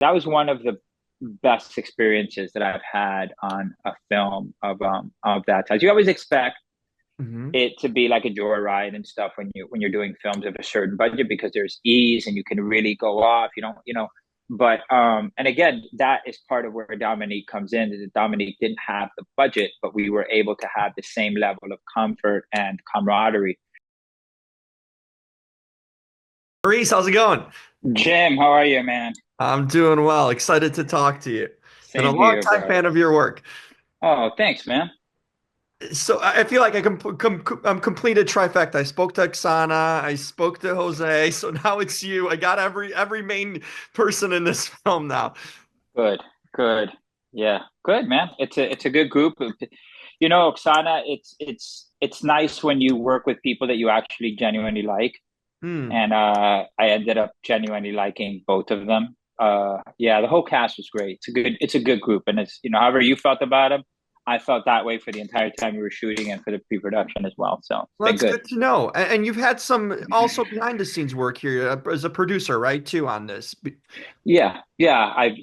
that was one of the best experiences that I've had on a film of that type. You always expect Hmm. it to be like a joyride and stuff when you're doing films of a certain budget because there's ease and you can really go off. You don't, but and again, that is part of where Dominique comes in. Is that Dominique didn't have the budget, but we were able to have the same level of comfort and camaraderie. Maurice, how's it going? Jim, how are you, man? I'm doing well. Excited to talk to you. Been a Same long here, time bro. fan of your work. Oh, thanks, man. So I feel like I'm completed trifecta. I spoke to Oksana, I spoke to Jose, so now it's you. I got every main person in this film now. Good, good. Yeah, good, man. It's a good group of, Oksana, it's nice when you work with people that you actually genuinely like. Hmm. And I ended up genuinely liking both of them. Yeah, the whole cast was great. It's a good group, and however you felt about them, I felt that way for the entire time we were shooting and for the pre-production as well. So it's Well, been that's good. good to know. And you've had some also behind the scenes work here as a producer, right, too, on this. Yeah, yeah. I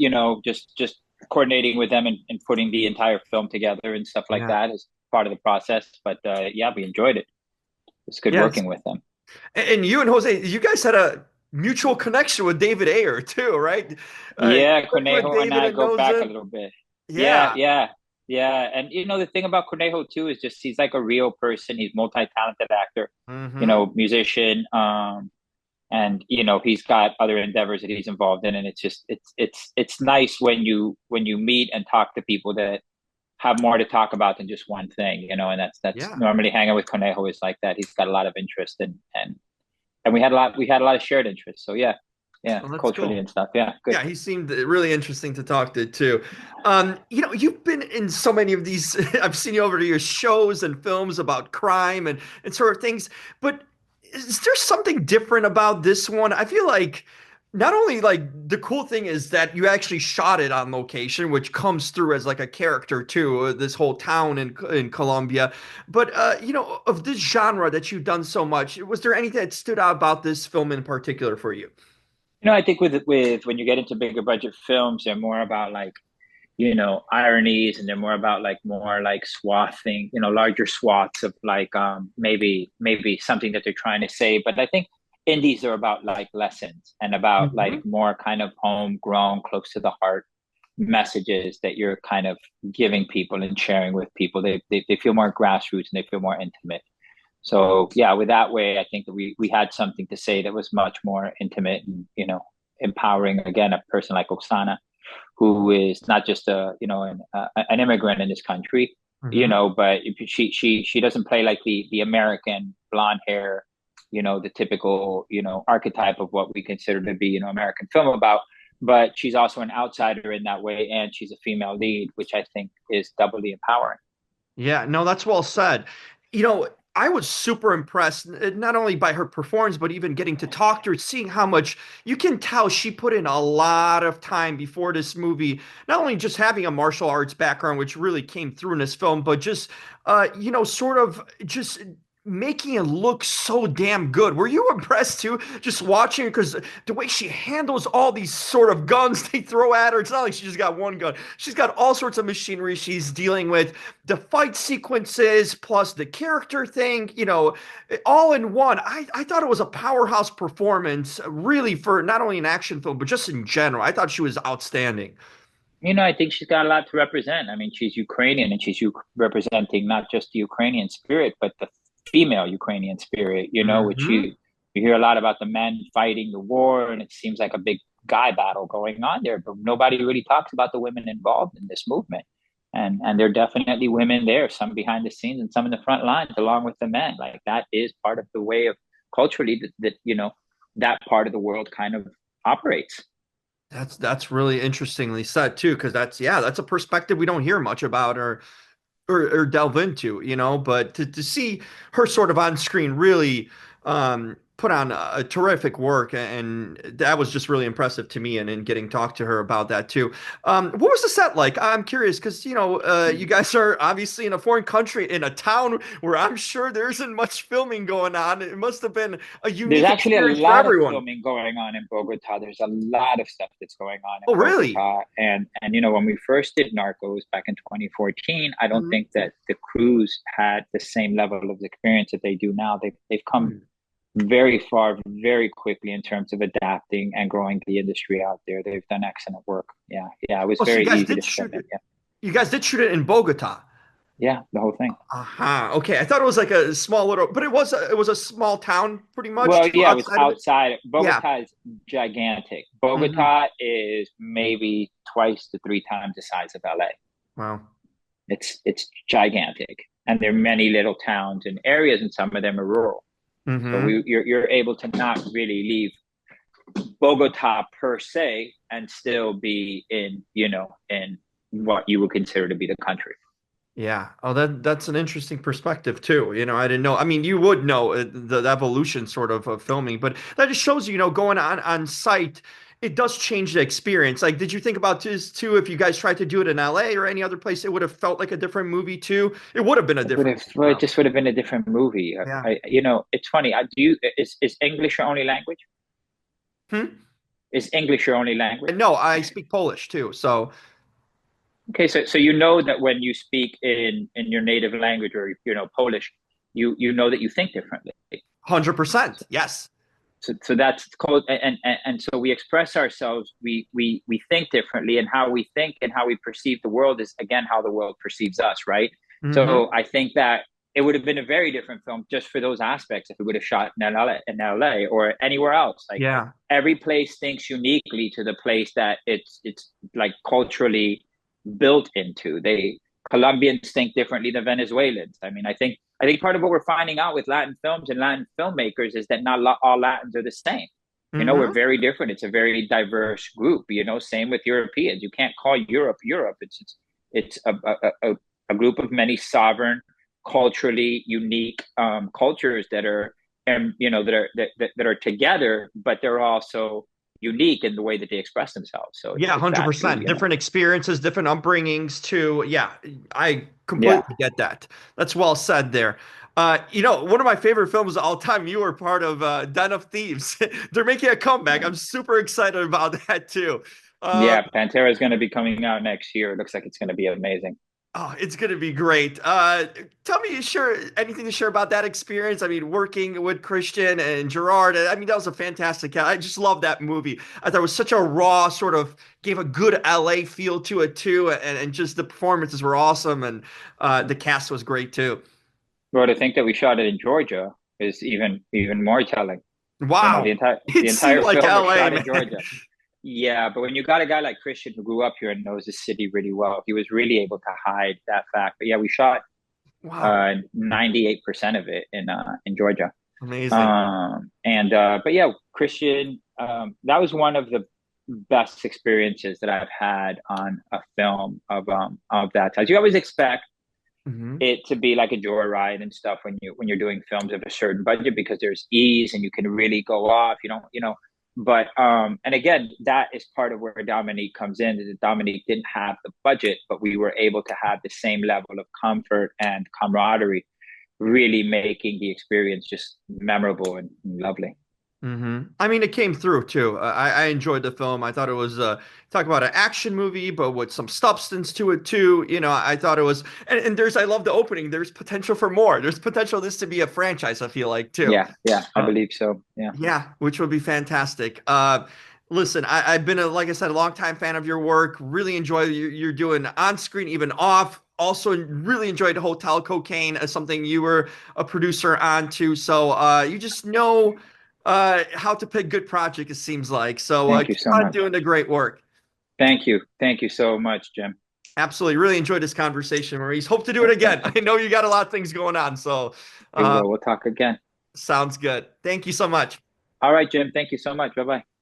just coordinating with them and putting the entire film together and stuff like Yeah. that is part of the process. But yeah, we enjoyed it. It's good Yes. working with them. And you and Jose, you guys had a mutual connection with David Ayer too, right? You Yeah, worked with Cornejo and David I and go back a Nozen. little bit. Yeah, Yeah. yeah, yeah. And the thing about Cornejo too is just he's like a real person. He's multi-talented actor, Hmm. musician, and he's got other endeavors that he's involved in. And it's nice when you meet and talk to people that have more to talk about than just one thing, and that's Yeah. normally hanging with Cornejo is like that. He's got a lot of interest and we had a lot of shared interests. So yeah, yeah, Well, that's culturally cool. and stuff. Yeah, good. Yeah, he seemed really interesting to talk to too. You've been in so many of these. I've seen you over your shows and films about crime and sort of things. But is there something different about this one? I feel like not only like the cool thing is that you actually shot it on location, which comes through as like a character too. This whole town in Colombia, but of this genre that you've done so much, was there anything that stood out about this film in particular for you? I think with when you get into bigger budget films, they're more about like, ironies and they're more about like more like swathing, larger swaths of like maybe something that they're trying to say. But I think indies are about like lessons and about like Hmm. more kind of homegrown, close to the heart messages that you're kind of giving people and sharing with people. They feel more grassroots and they feel more intimate. So yeah, with that way, I think that we had something to say that was much more intimate and empowering. Again, a person like Oksana, who is not just an immigrant in this country, Hmm. but she doesn't play like the American blonde hair, the typical archetype of what we consider to be American film about. But she's also an outsider in that way, and she's a female lead, which I think is doubly empowering. Yeah, no, that's well said. I was super impressed, not only by her performance, but even getting to talk to her, seeing how much you can tell she put in a lot of time before this movie. Not only just having a martial arts background, which really came through in this film, but just, sort of just making it look so damn good. Were you impressed too, just watching her? Because the way she handles all these sort of guns they throw at her, it's not like she just got one gun. She's got all sorts of machinery she's dealing with, the fight sequences plus the character thing, all in one. I thought it was a powerhouse performance, really, for not only an action film, but just in general. I thought she was outstanding. I think she's got a lot to represent. I mean, she's Ukrainian and she's representing not just the Ukrainian spirit, but the female Ukrainian spirit, which Hmm. you hear a lot about the men fighting the war, and it seems like a big guy battle going on there, but nobody really talks about the women involved in this movement. And there are definitely women there, some behind the scenes and some in the front lines, along with the men. Like that is part of the way of culturally that that part of the world kind of operates. That's really interestingly said too, because that's a perspective we don't hear much about or delve into, But to see her sort of on screen really put on a terrific work, and that was just really impressive to me, and in getting talked to her about that too. What was the set like? I'm curious because you guys are obviously in a foreign country in a town where I'm sure there isn't much filming going on. It must have been a There's unique actually a experience for lot of everyone. filming going on in Bogota. There's a lot of stuff that's going on in Oh, really? Bogota. And when we first did Narcos back in 2014, I don't Mhm. think that the crews had the same level of experience that they do now. They've come Mhm. very far very quickly in terms of adapting and growing the industry out there. They've done excellent work. Yeah. Yeah, it was Oh, so you very guys easy did to film shoot it. it. Yeah. You guys did shoot it in Bogota. Yeah, the whole thing. Aha. Okay. I thought it was like a small little, but it was a small town pretty much Well, too yeah, it was outside of it. outside. Yeah. Bogota is gigantic. Hmm. Bogota is maybe twice to three times the size of LA. Wow. It's gigantic, and there are many little towns and areas, and some of them are rural. So Hmm. you're able to not really leave Bogota per se and still be in what you would consider to be the country. Yeah. Oh, that's an interesting perspective too. I didn't know. I mean, you would know the evolution sort of filming, but that just shows going on site, it does change the experience. Like, did you think about this too? If you guys tried to do it in LA or any other place, it would have felt like a different movie too. It would have been a It would different have, movie, well, it probably. just would have been a different movie. Yeah. It's funny. Is English your only language? Hmm? Is English your only language? No, I speak Polish too, so Okay, so you know that when you speak in your native language or Polish, you know that you think differently. 100%. Yes. So that's called and so we express ourselves. We think differently, and how we think and how we perceive the world is again how the world perceives us, right? Hmm. So I think that it would have been a very different film just for those aspects if it would have shot in LA or anywhere else. Like Yeah. every place thinks uniquely to the place that it's like culturally built into. They Colombians think differently than Venezuelans. I mean, I think part of what we're finding out with Latin films and Latin filmmakers is that not all Latins are the same. We're Hmm. very different. It's a very diverse group. Same with Europeans. You can't call Europe Europe. It's a group of many sovereign, culturally unique cultures that are and that are together, but they're also unique in the way that they express themselves. So Yeah, it's vastly, 100%. Different experiences, different upbringings too. Yeah, I yeah, completely get that. That's well said there. One of my favorite films of all time, you were part of Den of Thieves. They're making a comeback. yeah. I'm super excited about that too. Yeah, Pantera is going to be coming out next year. It looks like it's going to be amazing. Oh, it's gonna be great. Tell me, anything to share about that experience? I mean, working with Christian and Gerard. I mean, that was a fantastic. I just love that movie. I thought it was such a raw sort of gave a good LA feel to it too, and just the performances were awesome, and the cast was great too. Well, to think that we shot it in Georgia is even more telling. The Wow, entire the it seemed entire like film was LA, shot in man. Georgia. Yeah, but when you got a guy like Christian who grew up here and knows the city really well, he was really able to hide that fact. But yeah, we shot Wow, 98% of it in Georgia. amazing. And but yeah, Christian, that was one of the best experiences that I've had on a film of that type. You always expect Hmm. it to be like a joyride and stuff when you're doing films of a certain budget because there's ease and you can really go off. But and again, that is part of where Dominique comes in. Is that Dominique didn't have the budget, but we were able to have the same level of comfort and camaraderie, really making the experience just memorable and lovely. I mean, it came through too. I enjoyed the film. I thought it was talk about an action movie, but with some substance to it too. I thought it was, and I love the opening. There's potential for more. There's potential this to be a franchise. I feel like too. Yeah, yeah, I Uh, believe so. Yeah. yeah, which would be fantastic. Listen, I've been like I said, a longtime fan of your work. Really enjoy you're doing on screen, even off. Also, really enjoyed Hotel Cocaine as something you were a producer on too. So you just know how to pick good project. It seems like so. Thank you Keep so on much. doing the great work. Thank you so much, Jim. Absolutely, really enjoyed this conversation, Maurice. Hope to do it again. Thank you. I know you got a lot of things going on, so We uh, will. We'll talk again. sounds good. Thank you so much. All right, Jim. Thank you so much. Bye bye.